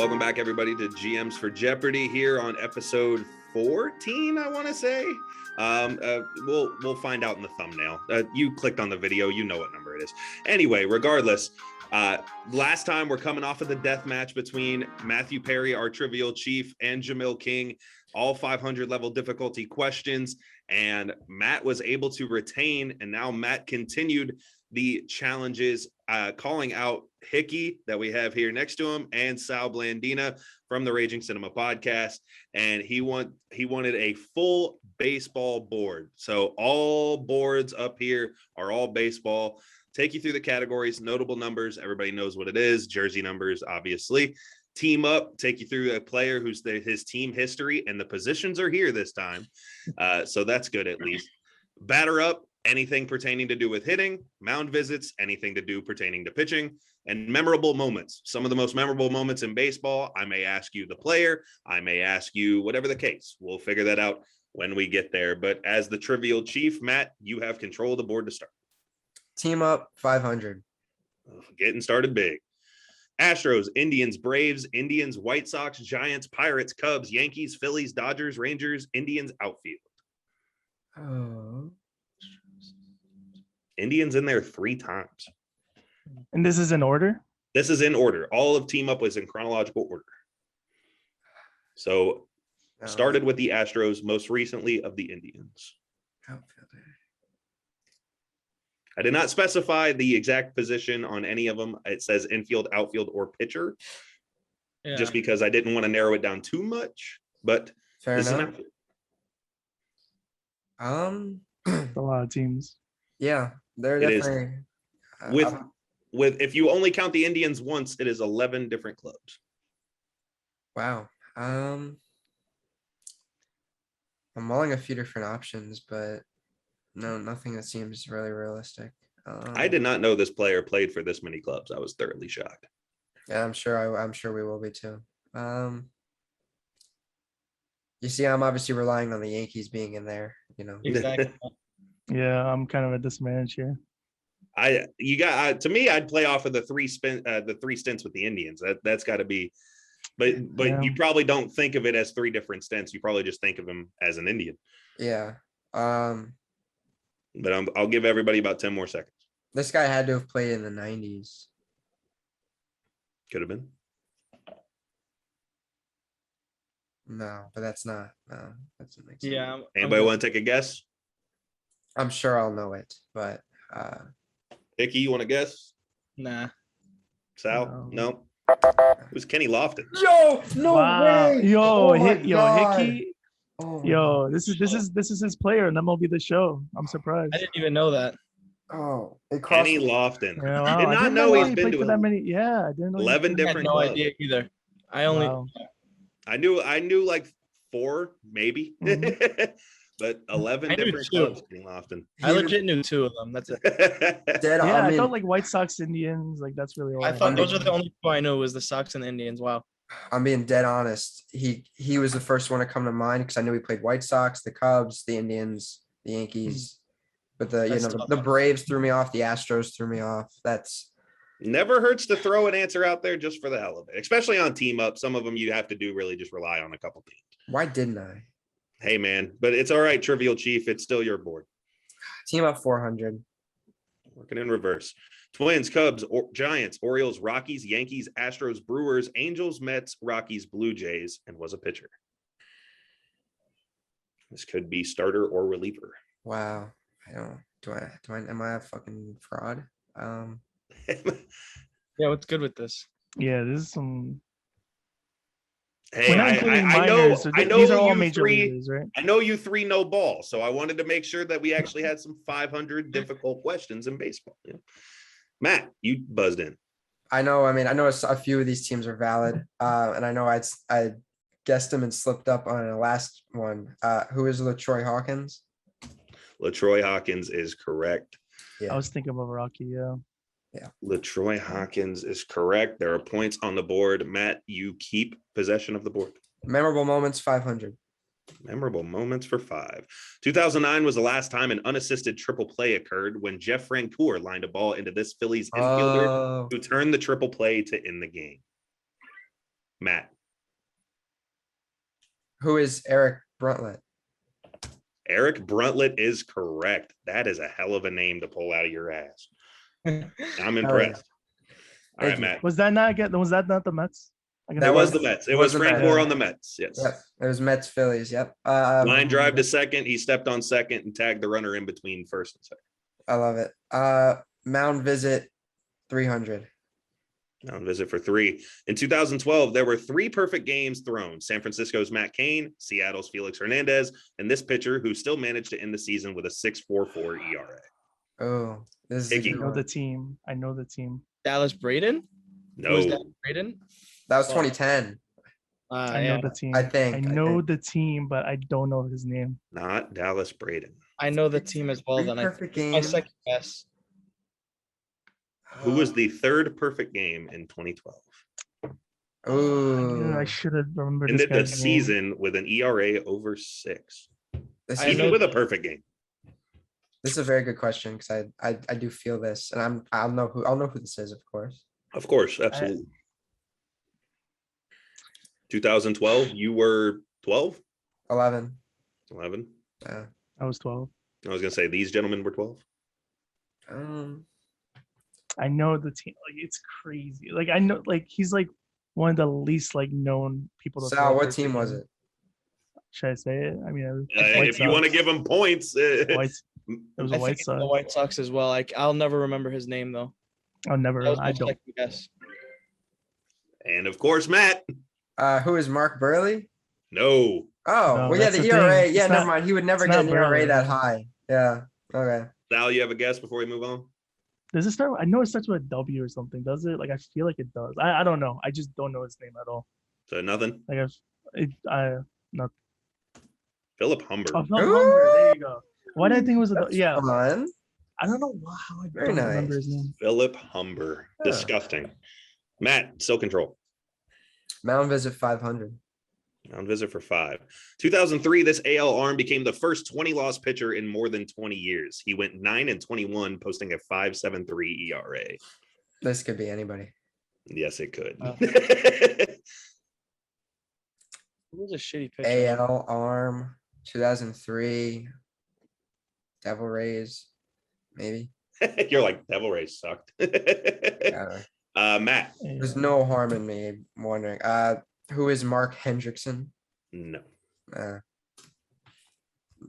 Welcome back, everybody, to GMs for Jeopardy here on episode 14, I want to say. We'll find out in the thumbnail. You clicked on the video, you know what number it is. Anyway, regardless, last time we're coming off of the death match between Matthew Perry, our trivial chief, and Jamil King, all 500 level difficulty questions, and Matt was able to retain, and now Matt continued the challenges, calling out Hickey that we have here next to him and Sal Blandina from the Raging Cinema podcast, and he wanted a full baseball board. So all boards up here are all baseball. Take you through the categories, notable numbers, everybody knows what it is, jersey numbers, obviously. Team up, take you through a player who's his team history, and the positions are here this time. So that's good at least. Batter up, anything pertaining to do with hitting. Mound visits, anything to do pertaining to pitching. And memorable moments, some of the most memorable moments in baseball. I may ask you the player, I may ask you whatever the case. We'll figure that out when we get there. But as the trivial chief, Matt, you have control of the board to start. Team up 500. Getting started big. Astros, Indians, Braves, Indians, White Sox, Giants, Pirates, Cubs, Yankees, Phillies, Dodgers, Rangers, Indians, outfield. Oh. Indians in there 3 times. And this is in order? This is in order. All of Team Up was in chronological order. So started with the Astros, most recently of the Indians. Outfielder. I did not specify the exact position on any of them. It says infield, outfield, or pitcher, just because I didn't want to narrow it down too much. But Fair this enough. is an outfield. A lot of teams. Yeah, they're It is. definitely With if you only count the Indians once, it is 11 different clubs. wow. I'm mulling a few different options, but no, nothing that seems really realistic. I did not know this player played for this many clubs. I was thoroughly shocked. Yeah, I'm sure we will be too. You see, I'm obviously relying on the Yankees being in there, you know. Exactly. Yeah, I'm kind of a disadvantage here. To me, I'd play off of the 3 stints with the Indians. That's got to be, but Yeah. You probably don't think of it as 3 different stints. You probably just think of him as an Indian. Yeah. But I'll give everybody about 10 more seconds. This guy had to have played in the 90s. Could have been. No, but that's not. No, that doesn't make sense. Yeah. Anybody want to take a guess? I'm sure I'll know it, but Hickey, you want to guess? Nah. Sal? No. It was Kenny Lofton. Yo, no way. Yo, Oh my God. Hickey. Oh my Yo, God. this is his player in MLB The Show. I'm surprised. I didn't even know that. Oh, it crossed. Kenny Lofton. Yeah, wow. Did I not didn't know he's he been played to for that many. Yeah, I didn't know. 11 I had different no clubs. idea either. I only Wow. I knew like 4 maybe, but 11 I knew different 2. clubs. Kenny Lofton. I legit knew 2 of them. That's it. Dead. Yeah, I mean, thought like White Sox, Indians, like that's really all. I thought had. those are the only 2 I knew was the Sox and the Indians. Wow. I'm being dead honest. He was the first one to come to mind because I knew he played White Sox, the Cubs, the Indians, the Yankees. But That's the tough. Braves threw me off. The Astros threw me off. That's Never hurts to throw an answer out there just for the hell of it, especially on Team Up. Some of them you have to do really just rely on a couple teams. why didn't I? Hey, man, but it's all right, Trivial Chief. It's still your board. Team up 400. Working in reverse. Twins, Cubs, Giants, Orioles, Rockies, Yankees, Astros, Brewers, Angels, Mets, Rockies, Blue Jays, and was a pitcher. This could be starter or reliever. Wow. I don't. Am I a fucking fraud? Yeah, what's good with this? Yeah, this is some. Hey, We're not including I minors, so know these are all you major 3. leaguers, right? I know you 3 know ball, so I wanted to make sure that we actually had some 500 difficult questions in baseball. Yeah. Matt, you buzzed in. I know. I mean, I know a few of these teams are valid, and I know I guessed them and slipped up on the last one. Who is LaTroy Hawkins? LaTroy Hawkins is correct. Yeah. I was thinking of Rocky. Yeah. LaTroy Hawkins is correct. There are points on the board. Matt, you keep possession of the board. Memorable moments 500. Memorable moments for 5. 2009 was the last time an unassisted triple play occurred when Jeff Francoeur lined a ball into this Phillies infielder who turned the triple play to end the game. Matt. Who is Eric Bruntlett? Eric Bruntlett is correct. That is a hell of a name to pull out of your ass. I'm impressed. All Thank right, you. Matt. Was that not the Mets? That It was was- the Mets. It was was the Frank Mets. Moore on the Mets. Yes. Yep, it was Mets Phillies. Yep. Line drive to second. He stepped on second and tagged the runner in between first and second. I love it. Mound visit 300. Mound visit for 3. In 2012, there were 3 perfect games thrown. San Francisco's Matt Cain, Seattle's Felix Hernandez, and this pitcher who still managed to end the season with a 6.44 ERA. Oh, this is a Hickey. I good know one. the team. I know the team. Dallas Braden? No, Was that Braden? That was 2010. I Yeah. know the team. I think. I know the team, but I don't know his name. not Dallas Braden. I know the team as well. Three Then perfect my games. second guess. Who was the 3rd perfect game in 2012? Ooh, I should have remembered Ended this the guy's name. season with an ERA over 6. this I is Even know- with a perfect game. this is a very good question because I do feel this, and I'll know who this is, of course. Of course, absolutely. 2012, you were 12? 11. 11? I was 12. I was going to say these gentlemen were 12. I know the team. Like it's crazy. Like I know, like he's like one of the least like known people. To Sal, throw what perfect team was games. it? Should I say it? I mean, it was White If you want to Sox. give them points, White, it was I a White think it's the Sox. White Sox as well. I'll never remember his name though. I'll never. That was I my don't. second guess. and of course, Matt. Who is Mark Burley? No, Oh, No, well, yeah, that's the the ERA. thing. Yeah, It's never not- mind. He would never it's get not an ERA Burley, that no. high. Yeah. Okay. Sal, you have a guess before we move on? Does it start? I know it starts with a W or something. Does it? Like I feel like it does. I don't know. I just don't know his name at all. So nothing. Like not. Philip Humber. Oh, Phil Humber. There you go. Why did I think it was a That's yeah? fun. I don't know how I Very don't remember nice. his name. Philip Humber. Yeah. Disgusting. Matt, still control. Mound visit 500. On visit for 5. 2003, this AL arm became the first 20-loss pitcher in more than 20 years. He went 9-21, posting a 5.73 ERA. This could be anybody. Yes, it could. Wow. Who was a shitty pitcher? AL arm 2003. Devil Rays, maybe. You're like, Devil Rays sucked. Yeah. Matt. There's no harm in me wondering. Who is Mark Hendrickson? No.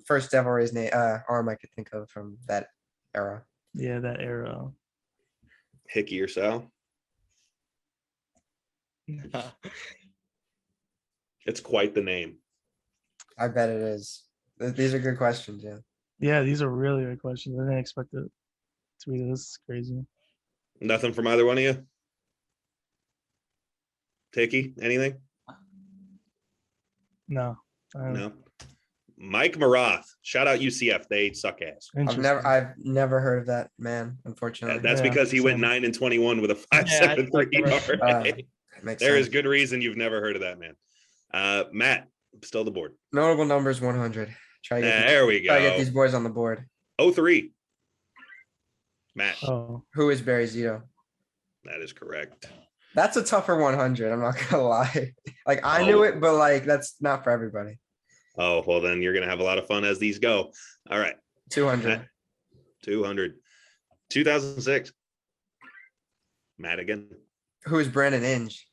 First Devil Rays name arm I could think of from that era. Yeah, that era. Hickey or Sal? It's quite the name. I bet it is. These are good questions. Yeah. Yeah, these are really good questions. I didn't expect it to be this crazy. Nothing from either one of you? Hickey, anything? No. No. Mike Maroth. Shout out UCF. They suck ass. I've never heard of that man, unfortunately. That's Yeah, because he went same. 9-21 with a I 5.73 ERA. That makes There is sense. good reason you've never heard of that man. Matt, still the board. Notable numbers 100. Try to get, There we try to get these go. boys on the board. 03. Matt, Oh, Who is Barry Zito? that is correct. That's a tougher 100. I'm not gonna lie. Like I knew Oh. it, but like that's not for everybody. Oh, well, then you're going to have a lot of fun as these go. All right. 200. 200. 2006. Matt again. Who is Brandon Inge?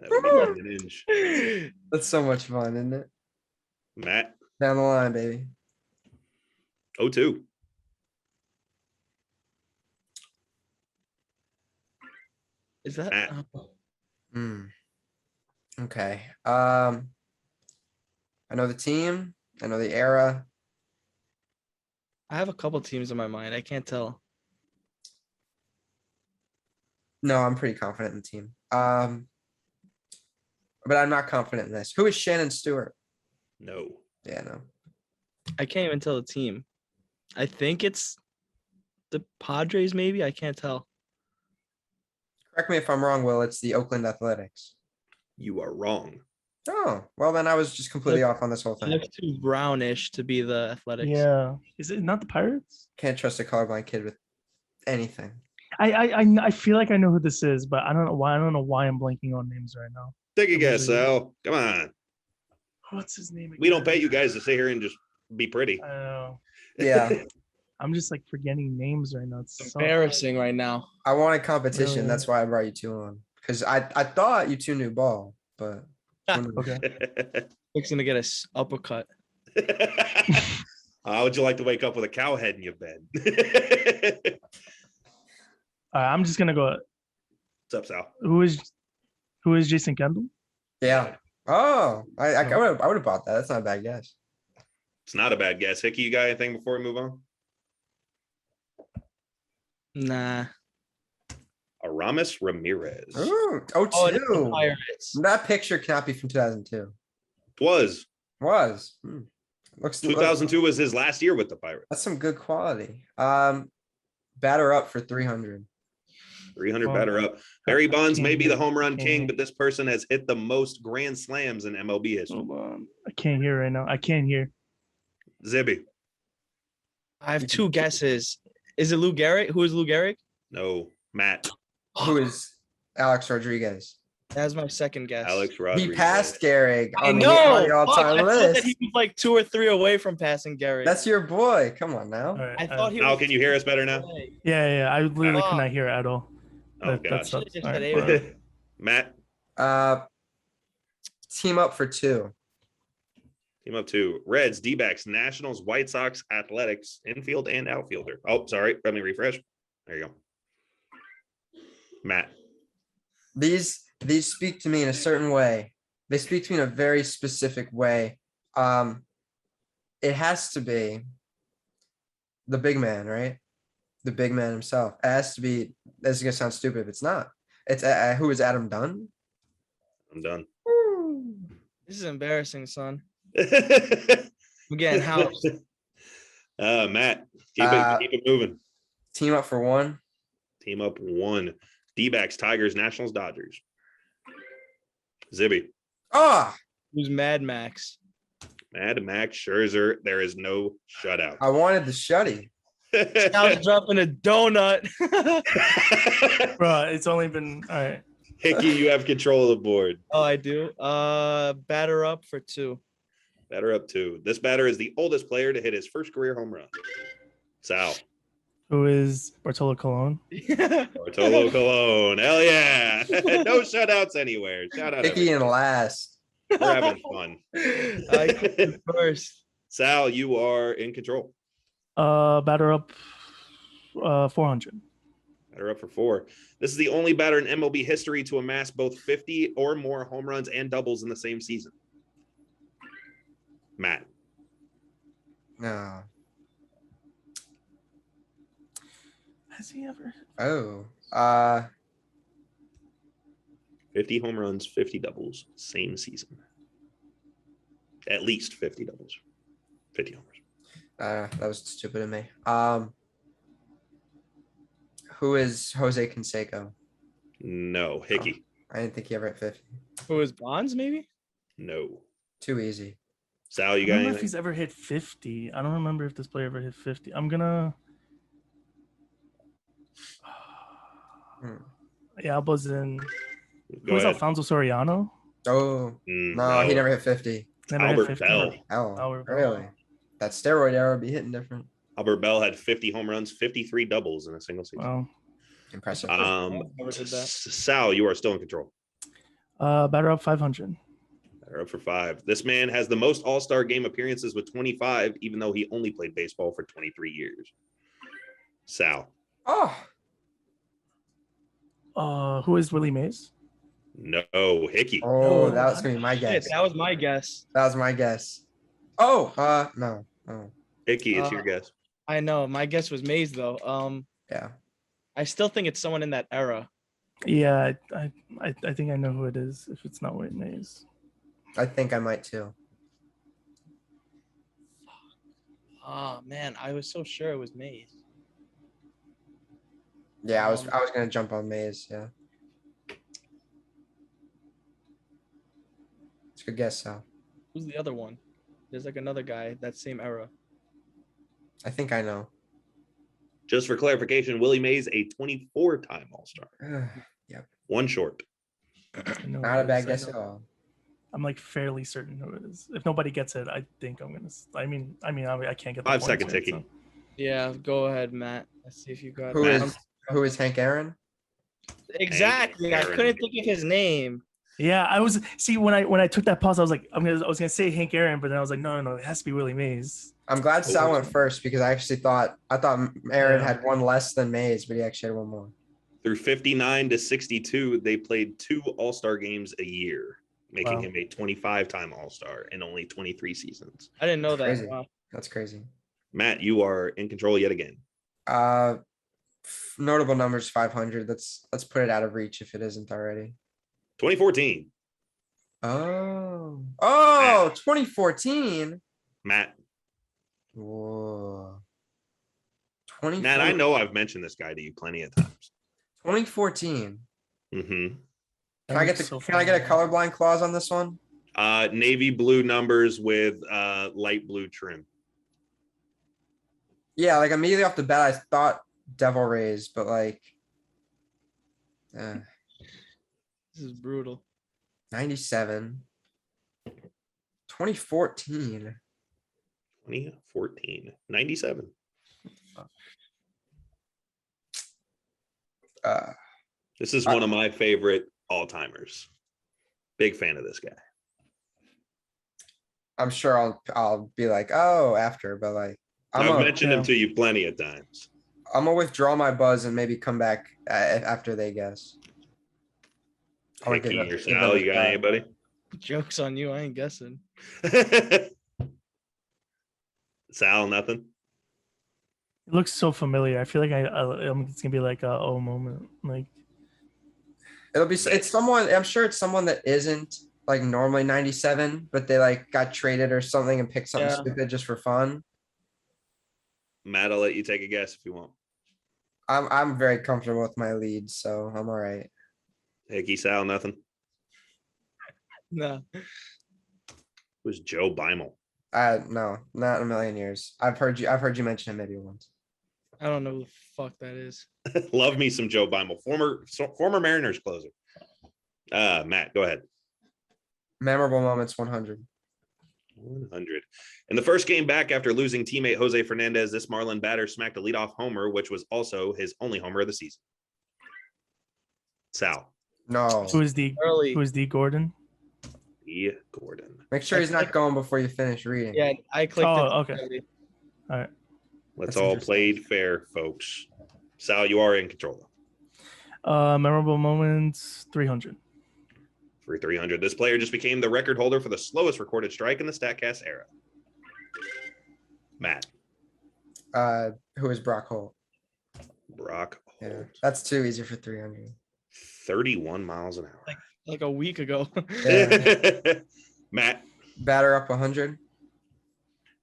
That would be Brandon Inge. That's so much fun, isn't it? Matt, Down the line, baby. 02. Is that? Matt. Hmm. Okay. I know the team. I know the era. I have a couple teams in my mind. I can't tell. No, I'm pretty confident in the team. But I'm not confident in this. Who is Shannon Stewart? No. Yeah, no. I can't even tell the team. I think it's the Padres, maybe. I can't tell. Correct me if I'm wrong, Will. It's the Oakland Athletics. You are wrong. Oh, well, then I was just completely off on this whole thing. Looks too brownish to be the Athletics. yeah. Is it not the Pirates? Can't trust a colorblind kid with anything. I feel like I know who this is, but I don't know why. I don't know why I'm blanking on names right now. Take a I'm guess, really- Sal. Come on. What's his name again? We don't pay you guys to sit here and just be pretty. I don't know. Yeah. I'm just like forgetting names right now. It's so Embarrassing right now. I wanted competition. Really? That's why I brought you two on. Because I thought you two knew ball, but okay. Fixing to get a uppercut. How would you like to wake up with a cow head in your bed? I'm just gonna go. What's up, Sal? Who is Jason Kendall? yeah. Oh, I No. would have bought that. That's not a bad guess. It's not a bad guess. Hickey, you got anything before we move on? Nah. Aramis Ramirez. Ooh, Oh, it's the 02. Pirates. That picture cannot be from 2002. Was Was. Looks 2002 was his last year with the Pirates. That's some good quality. Batter up for 300. 300 Well, batter up. Barry Bonds may can't be the hear- home run can't king, hear. but this person has hit the most grand slams in MLB history. Hold on. I can't hear right now. I can't hear. Zibby. I have two guesses. Is it Lou Gehrig? Who is Lou Gehrig? No. Matt. Who is Alex Rodriguez? That's my second guess. Alex Rodriguez. He passed Gehrig I on know. the Fuck, all-time I thought that list. he was like 2 or 3 away from passing Gehrig. That's your boy. Come on now. All right. I thought he Now, was. can you hear us better now? away. Yeah. I literally could Oh. not hear it at all. Oh, That gosh. sucks. Just All said right, A. whatever. Matt. Team up for 2. Team up 2. Reds, D-backs, Nationals, White Sox, Athletics, infield and outfielder. Oh, sorry. Let me refresh. There you go. Matt. These speak to me in a certain way. They speak to me in a very specific way. It has to be the big man, right? The big man himself. It has to be. This is gonna sound stupid, but it's not. It's who is Adam Dunn? I'm done. This is embarrassing, son. I'm Again, getting housed. Matt, keep it moving. Team up for 1. Team up 1. D-backs, Tigers, Nationals, Dodgers. Zibby. Ah, Who's Mad Max? Mad Max Scherzer. There is no shutout. I wanted the shutty. I was dropping a donut. Bro, it's only been all right. Hickey, you have control of the board. Oh, I do. Batter up for 2. Batter up 2. This batter is the oldest player to hit his first career home run. Sal. Who is Bartolo Colon? Bartolo Colon. Hell yeah. No shutouts anywhere. Shout out. Hickey in everybody. last. We're having fun. I clicked first. Sal, you are in control. Batter up 400. Batter up for 4. This is the only batter in MLB history to amass both 50 or more home runs and doubles in the same season. Matt. No. Has he ever? Oh. 50 home runs, 50 doubles, same season. At least 50 doubles, 50 homers. That was stupid of me. Who is Jose Canseco? No. Hickey. I didn't think he ever hit 50. Who is Bonds, maybe? No. Too easy. Sal, you I got don't know if anything? he's ever hit 50. I don't remember if this player ever hit 50. I'm gonna. Hmm. Yeah, I was in. Go Who was ahead. Alfonso Soriano? Oh, no, he never hit 50. Never Albert hit 50. Bell. Oh, Albert Bell. really? That steroid era would be hitting different. Albert Bell had 50 home runs, 53 doubles in a single season. Wow. Impressive. Never did that. Sal, you are still in control. Batter up 500. They're up for 5. This man has the most All-Star game appearances with 25, even though he only played baseball for 23 years. Sal. Oh, Who is Willie Mays? No. Hickey. oh, that was gonna be my Shit, guess. that was my guess. That was my guess. Oh, no. Oh, Hickey, it's your guess. I know. My guess was Mays, though. yeah. I still think it's someone in that era. Yeah, I think I know who it is. If it's not Willie Mays. I think I might too. Oh man, I was so sure it was Mays. Yeah, I was gonna jump on Mays. Yeah. It's a good guess, Sal. Who's the other one? There's like another guy that same era. I think I know. Just for clarification, Willie Mays, a 24-time All-Star. Yep. One short. I know Not who a it bad is, I guess know. at all. I'm like fairly certain who it is. If nobody gets it, I think I'm gonna. I can't get the 5 points, seconds, right, Hickey. so. Yeah, go ahead, Matt. Let's see if you got Who it. Matt. is Hank Aaron? Exactly. I Aaron. couldn't think of his name. Yeah, I was when I took that pause, I was like, I was gonna say Hank Aaron, but then I was like, no, it has to be Willie Mays. I'm glad Sal went first because I thought Aaron Yeah. had one less than Mays, but he actually had one more. Through 59 to 62, they played 2 All-Star games a year, making Wow. him a 25-time All-Star in only 23 seasons. I didn't know that. Crazy. Wow. That's crazy. Matt, you are in control yet again. Notable numbers 500. Let's put it out of reach if it isn't already. 2014. Oh, 2014. Matt. Whoa. Matt, I know I've mentioned this guy to you plenty of times. 2014. Mm-hmm. Can I get a colorblind clause on this one? Navy blue numbers with light blue trim. Yeah, like immediately off the bat, I thought Devil Rays, but like, This is brutal. 97. 2014. 2014. 97. This is one of my favorite all-timers. Big fan of this guy. I'm sure I'll be like, oh, after, but like, I've mentioned him to you plenty of times. I'm gonna withdraw my buzz and maybe come back after they guess. Hickey or Sal, you got anybody? Joke's on you. I ain't guessing. Sal, nothing? It looks so familiar. I feel like it's gonna be like a oh moment. Like It's someone. I'm sure it's someone that isn't like normally 97, but they like got traded or something and picked something stupid just for fun. Matt, I'll let you take a guess if you want. I'm very comfortable with my lead, so I'm all right. Hickey, Sal, nothing. No. It was Joe Beimel. No, not in a million years. I've heard you mention him maybe once. I don't know who the fuck that is. Love me some Joe Beimel, former Mariners closer. Matt, go ahead. Memorable moments 100. 100. In the first game back after losing teammate Jose Fernandez, this Marlin batter smacked a leadoff homer, which was also his only homer of the season. Sal. No. Who is D Gordon? E. Gordon. Make sure he's not going before you finish reading. Yeah, I clicked it. Okay. All right. Let's That's all interesting. played fair, folks. Sal, you are in control. Memorable moments 300. For 300, this player just became the record holder for the slowest recorded strike in the StatCast era. Matt. Who is Brock Holt? Brock Holt. Yeah, that's too easy for 300. 31 miles an hour. Like a week ago. Yeah. Matt. Batter up 100.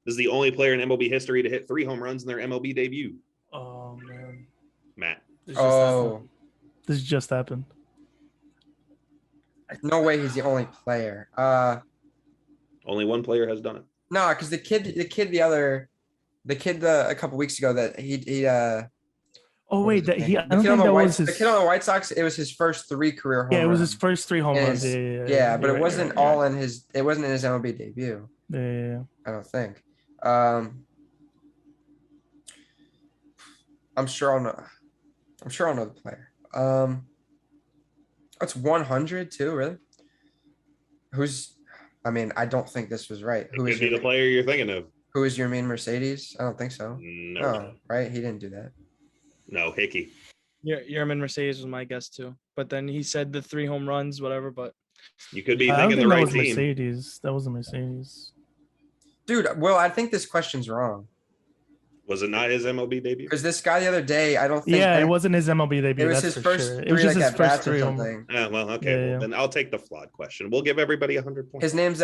This is the only player in MLB history to hit 3 home runs in their MLB debut. Oh man. Matt. This just happened. No way he's the only player. Only one player has done it. No, because the kid a couple weeks ago that he Oh wait, I don't think that was his. The kid on the White Sox. It was his first 3 career home. Yeah, it was runs. his first 3 home runs. Yeah, but it wasn't all in his. It wasn't in his MLB debut. Yeah. I don't think. I'm sure I'll know. I'm sure I'll know the player. It's 100 too, really. I don't think this was right. Who is the player you're thinking of? Who is your main Mercedes? I don't think so. No. Right? He didn't do that. No, Hickey. Yerman Mercedes was my guess too. But then he said the 3 home runs, whatever. But you could be I don't thinking think the that right was team. Mercedes. That was a Mercedes. Dude, well, I think this question's wrong. Was it not his MLB debut? Because this guy the other day, I don't think. Yeah, it wasn't his MLB debut. It was that's his for first. sure. 3, It was just like, his at first bats or 3 home something. Well, okay. Yeah. Then I'll take the flawed question. We'll give everybody 100 points. His name's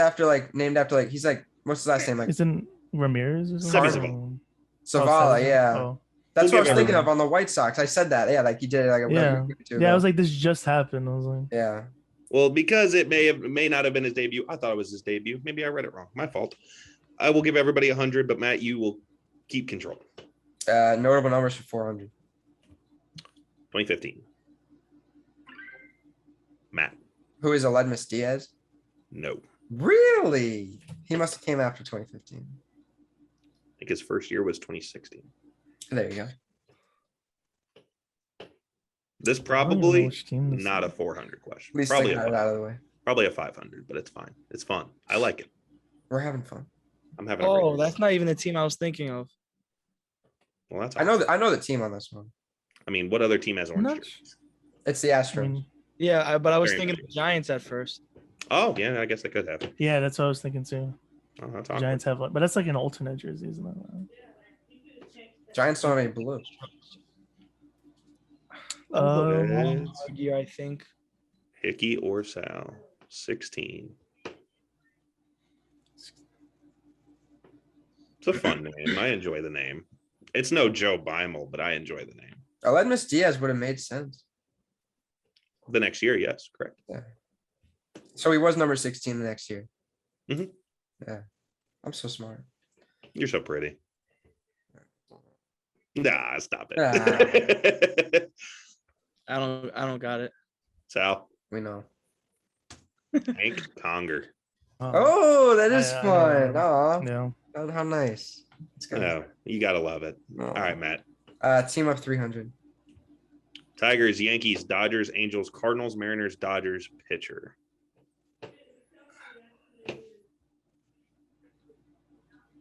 named after he's like, what's his last name? Like Isn't Ramirez or Semi something? Zavala, yeah. Oh. That's We'll what I give was thinking everybody- of on the White Sox. I said that. Yeah, like he did it like a Yeah. week or two Yeah, I ago. was like, this just happened. I was like, Yeah. Well, because it may not have been his debut. I thought it was his debut. Maybe I read it wrong. My fault. I will give everybody 100, but Matt, you will keep control. Notable numbers for 400. 2015. Matt. Who is Aledmus Diaz? No. Really? He must have came after 2015. I think his first year was 2016. There you go. This I don't even know probably which team this not is. a 400 question. At least Probably I got it out of the way. probably a 500, but it's fine. It's fun. I like it. We're having fun. I'm having a great Oh, time. that's not even the team I was thinking of. Well, that's I know the team on this one. I mean, what other team has orange Not- jerseys? It's the I Astros. mean, Yeah, but I was Very thinking nice. the Giants at first. Oh, yeah, I guess they could have. yeah, that's what I was thinking too. Oh, that's The awkward. Giants have like, but that's like an alternate jersey, isn't it? Giants don't have any blue. Um, Hard year, I think. Hickey or Sal, 16. It's a fun name. I enjoy the name. It's no Joe Beimel, but I enjoy the name. Aledmus Diaz would have made sense. The next year, yes, correct. So he was number 16 the next year. Mhm. Yeah. I'm so smart. You're so pretty. Nah, stop it. I don't got it. Sal, We know. Hank Conger. Oh, that is I fun. know. Aw, Yeah. how nice. It's good. Oh, you gotta love it. Aw. All right, Matt. Team up 300. Tigers, Yankees, Dodgers, Angels, Cardinals, Mariners, Dodgers, pitcher.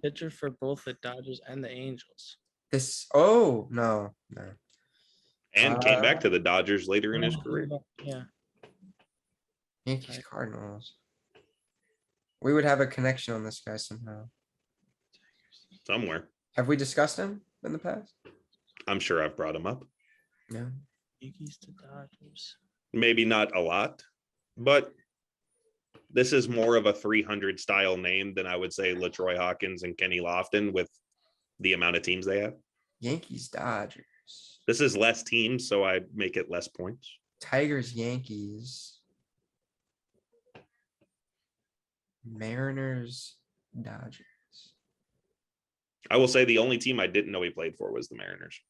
Pitcher for both the Dodgers and the Angels. Oh, no. And came back to the Dodgers later in his career. Yeah. Yankees, Cardinals. We would have a connection on this guy somehow. Somewhere. Have we discussed him in the past? I'm sure I've brought him up. Yeah. Yankees to Dodgers. Maybe not a lot, but this is more of a 300 style name than I would say LaTroy Hawkins and Kenny Lofton with the amount of teams they have. Yankees, Dodgers. This is less teams, so I make it less points. Tigers, Yankees. Mariners, Dodgers. I will say the only team I didn't know he played for was the Mariners.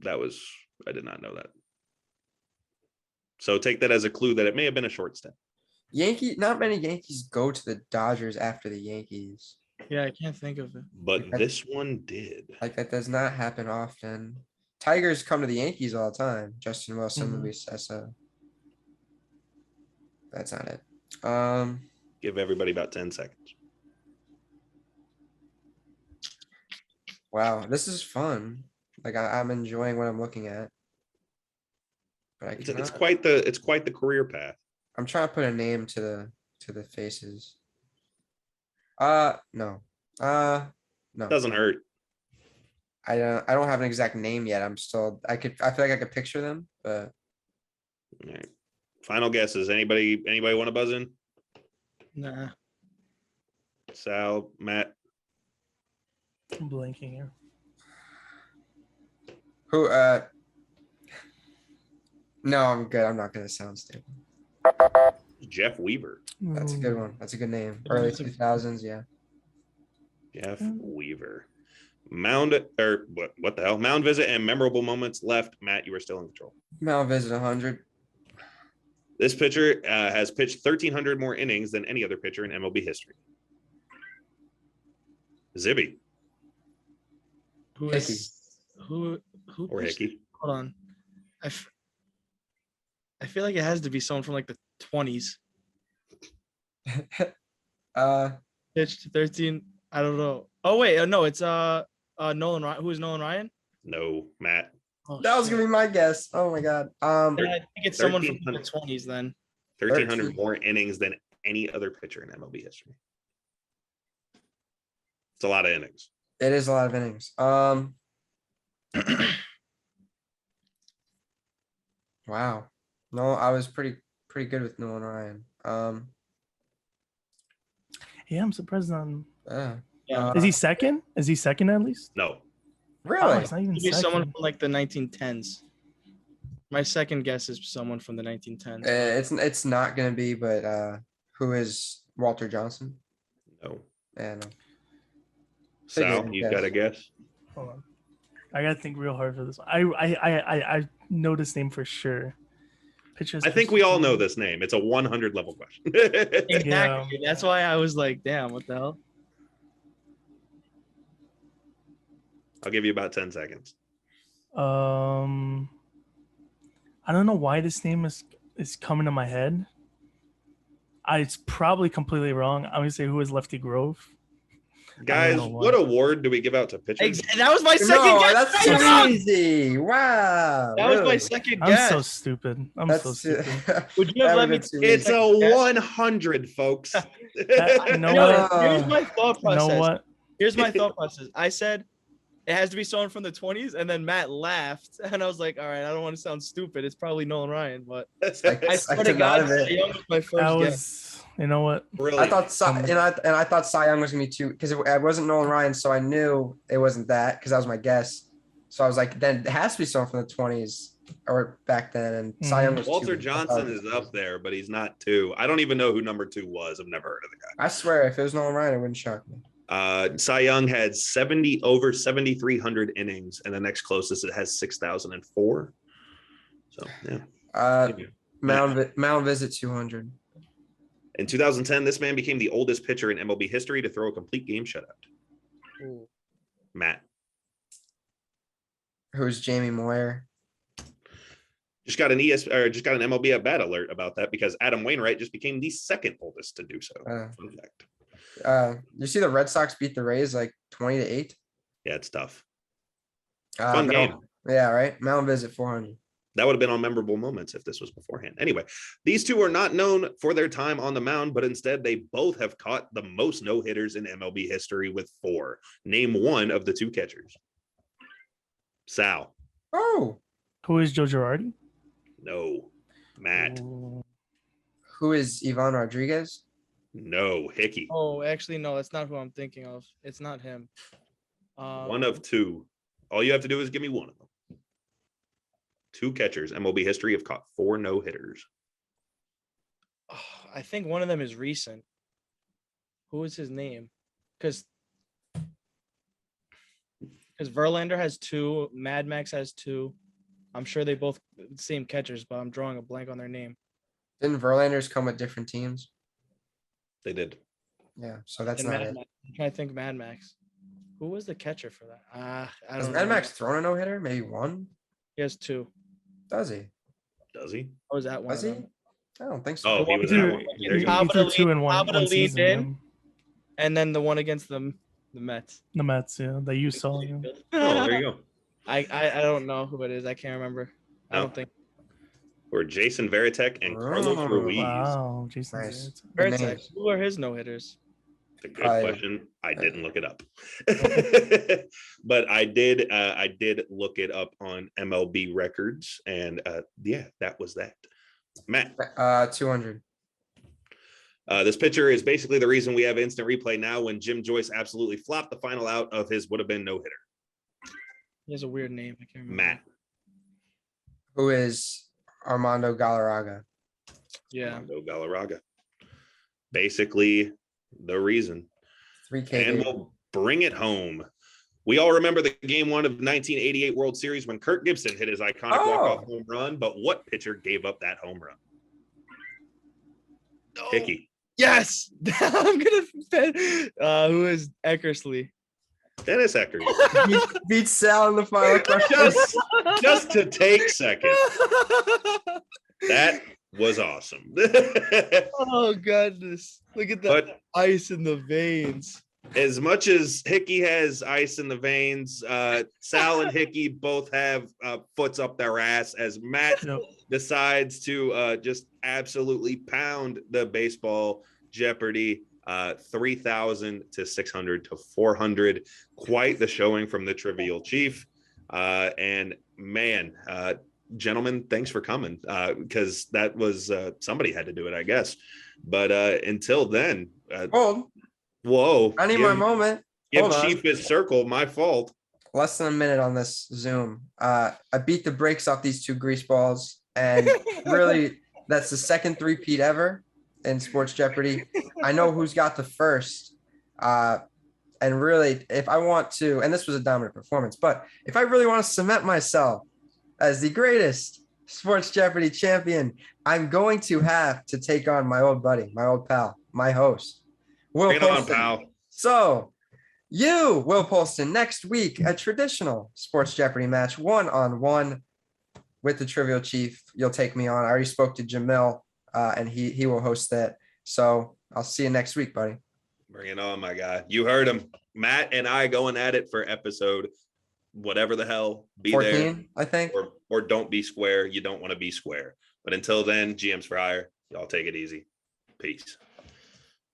I did not know that. So take that as a clue that it may have been a short stint. Not many Yankees go to the Dodgers after the Yankees. Yeah, I can't think of it. But this one did. Like that does not happen often. Tigers come to the Yankees all the time. Justin Wilson, Mhm. Luis Sessa. That's not it. Give everybody about 10 seconds. Wow, this is fun. Like I'm enjoying what I'm looking at. But I It's cannot. quite the career path. I'm trying to put a name to the faces. No. No. Doesn't hurt. I don't have an exact name yet. I feel like I could picture them, but All right. Final guesses. Anybody want to buzz in? Nah. Sal, Matt. I'm blanking here. who no, I'm good. I'm not gonna sound stupid. Jeff Weaver. That's a good Ooh. one. That's a good name. Yeah, Early that's a- 2000s, yeah. Jeff Mm. Weaver. Mound or what the hell? Mound visit and memorable moments left. Matt, you were still in control. Mount visit 100. This pitcher has pitched 1,300 more innings than any other pitcher in MLB history. Zibby Who Hickey. is who or pitched- Hickey. Hold on. I feel like it has to be someone from like the 20s. Pitched 13. I don't know. Oh wait, no, it's Nolan Ryan. Who is Nolan Ryan? No, Matt. Oh, That was shit. gonna be my guess. Oh my god. Then I think it's someone from the 1300. 20s then. 1,300 13. more innings than any other pitcher in MLB history. It's a lot of innings. It is a lot of innings. Wow. No, I was pretty good with Nolan Ryan. Yeah, I'm surprised on. Yeah. Yeah. Is he second? Is he second at least? No. Oh, Really? it's not even Maybe someone second. from like the 1910s. My second guess is someone from the 1910s. It's not gonna be, but who is Walter Johnson? No. Yeah, no. Sal, Figured, you yes. got a guess? Hold on. I gotta think real hard for this one. I know this name for sure. Pitchers. I think we all know this name. It's a 100 level question. Exactly. Yeah. That's why I was like, damn, what the hell? I'll give you about 10 seconds. I don't know why this name is coming to my head. It's probably completely wrong. I'm gonna say who is Lefty Grove. Guys, know why. what award do we give out to pitchers? That was my second No, guess. that's too easy. Wow. That was my really? second I'm guess. so stupid. I'm so stupid. Would you have That let would've me? been too It's easy. a 100, folks. You know No, what? here's my thought You process. know what? Here's my thought process. I said it has to be someone from the 20s, and then Matt laughed, and I was like, all right, I don't want to sound stupid. It's probably Nolan Ryan, but I swear to took God, none of it. Cy Young was my first That guess. was. You know what? Really? I thought I thought Cy Young was gonna be too because it wasn't Nolan Ryan, so I knew it wasn't that because that was my guess. So I was like, then it has to be someone from the 20s or back then. And Cy Young was Walter two. Johnson is up there, but he's not 2. I don't even know who number 2 was. I've never heard of the guy. I swear, if it was Nolan Ryan, it wouldn't shock me. Cy Young had over 7,300 innings, and the next closest it has 6,004. So yeah. Mound visit 200. In 2010, this man became the oldest pitcher in MLB history to throw a complete game shutout. Ooh. Matt. Who's Jamie Moyer? Just got an MLB at bat alert about that because Adam Wainwright just became the second oldest to do so. Fun fact. You see the Red Sox beat the Rays like 20-8. Yeah, it's tough. Fun game. Yeah, right. Mound visit 400. That would have been on memorable moments if this was beforehand. Anyway, these two are not known for their time on the mound, but instead they both have caught the most no-hitters in MLB history with 4. Name one of the 2 catchers. Sal. Oh. Who is Joe Girardi? No. Matt. Ooh. Who is Ivan Rodriguez? No. Hickey. Oh, actually, no, that's not who I'm thinking of. It's not him. One of 2. All you have to do is give me one of them. 2 catchers, MLB history, have caught 4 no-hitters. Oh, I think one of them is recent. Who is his name? Because Verlander has 2, Mad Max has 2. I'm sure they both same catchers, but I'm drawing a blank on their name. Didn't Verlanders come with different teams? They did. Yeah, so that's And not Mad it. Max. I'm trying to think Mad Max. Who was the catcher for that? I Has don't Mad know. Max thrown a no hitter? Maybe one. He has 2. Does he? Does he? I was at one Does of he? them. I don't think so. Oh, he was He that threw, one. he, There you go. Top he of threw the 2 in league, top of the one league season. in. Yeah. And then the one against the Mets. The Mets, yeah, that you saw. Yeah. Oh, there you go. I don't know who it is. I can't remember. I No. don't think. Or Jason Varitek and Carlos Oh, Ruiz. Wow, Jason. Nice. Varitek. Good Veritek, names. who are his no hitters? It's a good I- question. I didn't look it up. But I did look it up on MLB records, and yeah, that was that. Matt. 200. This pitcher is basically the reason we have instant replay now when Jim Joyce absolutely flopped the final out of his would have been no hitter. He has a weird name. I can't remember. Matt. Who is Armando Galarraga? Yeah. Armando Galarraga. Basically the reason. 3K. And we'll bring it home. We all remember the game 1 of 1988 World Series when Kirk Gibson hit his iconic walk-off home run, but what pitcher gave up that home run? Oh, Hickey. yes. I'm gonna bet. Who is Eckersley? Dennis Eckers. Beats Sal in the final question. just to take second. That was awesome. Oh goodness! Look at that But ice in the veins. as much as Hickey has ice in the veins, Sal and Hickey both have foots up their ass as Matt Yep. decides to just absolutely pound the baseball Jeopardy. 3,000 to 600 to 400. Quite the showing from the Trivial Chief. And man, gentlemen, thanks for coming because that was somebody had to do it, I guess. But until then, Hold. whoa. I need my moment. Give Hold on. Chief his circle. My fault. Less than a minute on this Zoom. I beat the brakes off these 2 grease balls, and really, that's the second three-peat ever in Sports Jeopardy. I know who's got the first. and really, if I want to, and this was a dominant performance, but if I really want to cement myself as the greatest Sports Jeopardy champion, I'm going to have to take on my old buddy, my old pal, my host, Will Bring it on, Polston. pal. So, you, Will Polston, next week, a traditional Sports Jeopardy match, 1-on-1 with the Trivial Chief. You'll take me on. I already spoke to Jamil, and he will host that. So I'll see you next week, buddy. Bring it on, my guy. You heard him. Matt and I going at it for episode whatever the hell. Be 14, there. I think. Or don't be square. You don't want to be square. But until then, GM's for hire. Y'all take it easy. Peace.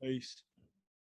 Peace.